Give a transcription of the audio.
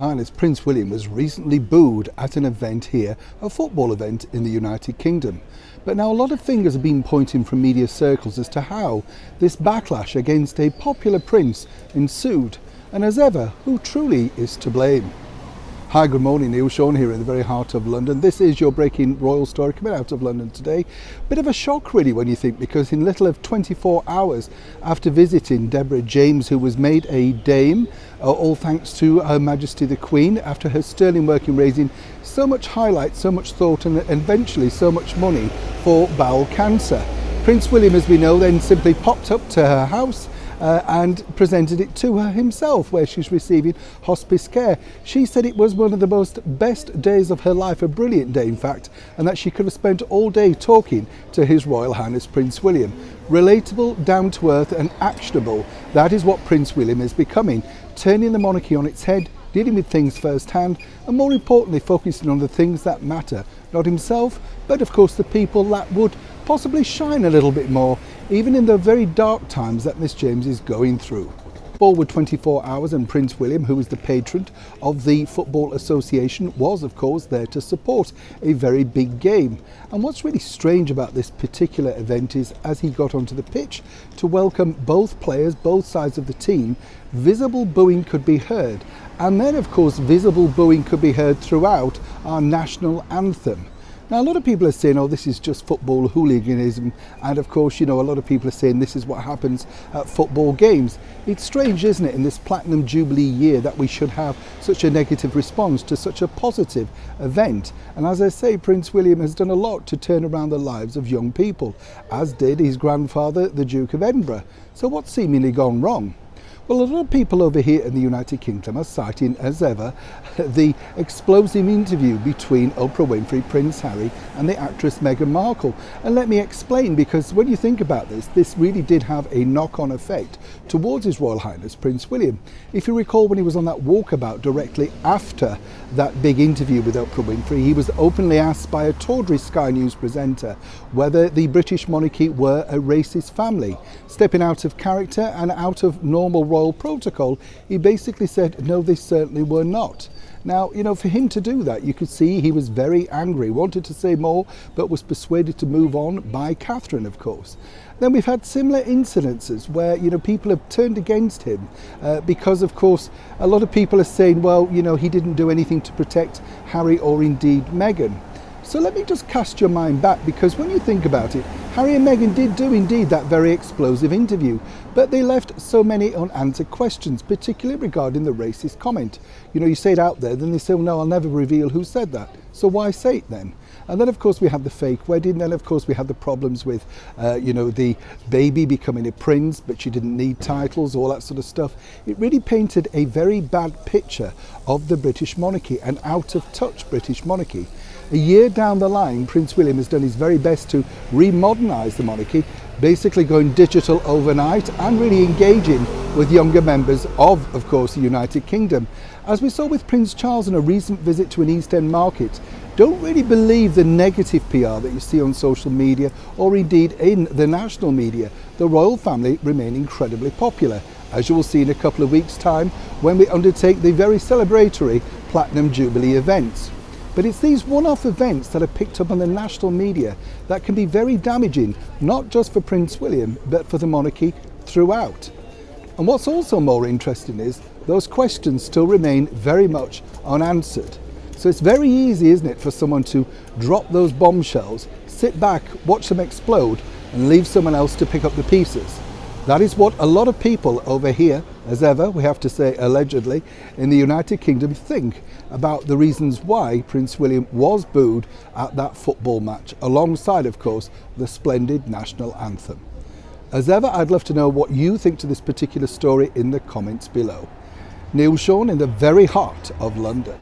Highness Prince William was recently booed at an event here, a football event in the United Kingdom. But now a lot of fingers have been pointing from media circles as to how this backlash against a popular prince ensued, and as ever, who truly is to blame. Hi, good morning, Neil Sean here in the very heart of London. This is your breaking royal story coming out of London today. Bit of a shock really when you think, because in little of 24 hours after visiting Deborah James, who was made a dame, all thanks to Her Majesty the Queen, after her sterling work in raising so much highlight, so much thought and eventually so much money for bowel cancer. Prince William, as we know, then simply popped up to her house and presented it to her himself, where she's receiving hospice care. She said it was one of the best days of her life, a brilliant day in fact, and that she could have spent all day talking to His Royal Highness Prince William. Relatable, down to earth and actionable, that is what Prince William is becoming, turning the monarchy on its head, dealing with things firsthand, and more importantly focusing on the things that matter. Not himself, but of course the people that would possibly shine a little bit more, even in the very dark times that Miss James is going through. Forward 24 hours and Prince William, who is the patron of the Football Association, was of course there to support a very big game. And what's really strange about this particular event is, as he got onto the pitch to welcome both players, both sides of the team, visible booing could be heard. And then of course visible booing could be heard throughout our national anthem. Now a lot of people are saying, oh, this is just football hooliganism, and of course, you know, a lot of people are saying this is what happens at football games. It's strange, isn't it, in this Platinum Jubilee year, that we should have such a negative response to such a positive event. And as I say, Prince William has done a lot to turn around the lives of young people, as did his grandfather, the Duke of Edinburgh. So what's seemingly gone wrong? Well, a lot of people over here in the United Kingdom are citing, as ever, the explosive interview between Oprah Winfrey, Prince Harry and the actress Meghan Markle. And let me explain, because when you think about this really did have a knock-on effect towards His Royal Highness Prince William. If you recall, when he was on that walkabout directly after that big interview with Oprah Winfrey, he was openly asked by a tawdry Sky News presenter whether the British monarchy were a racist family. Stepping out of character and out of normal royal protocol, he basically said, no, they certainly were not. Now, you know, for him to do that, you could see he was very angry, wanted to say more, but was persuaded to move on by Catherine, of course. Then we've had similar incidences where, you know, people have turned against him because, of course, a lot of people are saying, well, you know, he didn't do anything to protect Harry or indeed Meghan. So let me just cast your mind back, because when you think about it, Harry and Meghan did do indeed that very explosive interview, but they left so many unanswered questions, particularly regarding the racist comment. You know, you say it out there, then they say, well, no, I'll never reveal who said that. So why say it then? And then of course we had the fake wedding, then of course we had the problems with, you know, the baby becoming a prince, but she didn't need titles, all that sort of stuff. It really painted a very bad picture of the British monarchy, an out of touch British monarchy. A year down the line, Prince William has done his very best to remodernise the monarchy, basically going digital overnight and really engaging with younger members of course, the United Kingdom. As we saw with Prince Charles in a recent visit to an East End market, don't really believe the negative PR that you see on social media or indeed in the national media. The royal family remain incredibly popular, as you will see in a couple of weeks' time when we undertake the very celebratory Platinum Jubilee events. But it's these one-off events that are picked up on the national media that can be very damaging, not just for Prince William, but for the monarchy throughout. And what's also more interesting is those questions still remain very much unanswered. So it's very easy, isn't it, for someone to drop those bombshells, sit back, watch them explode, and leave someone else to pick up the pieces. That is what a lot of people over here, as ever, we have to say allegedly, in the United Kingdom think about the reasons why Prince William was booed at that football match, alongside, of course, the splendid national anthem. As ever, I'd love to know what you think to this particular story in the comments below. Neil Sean in the very heart of London.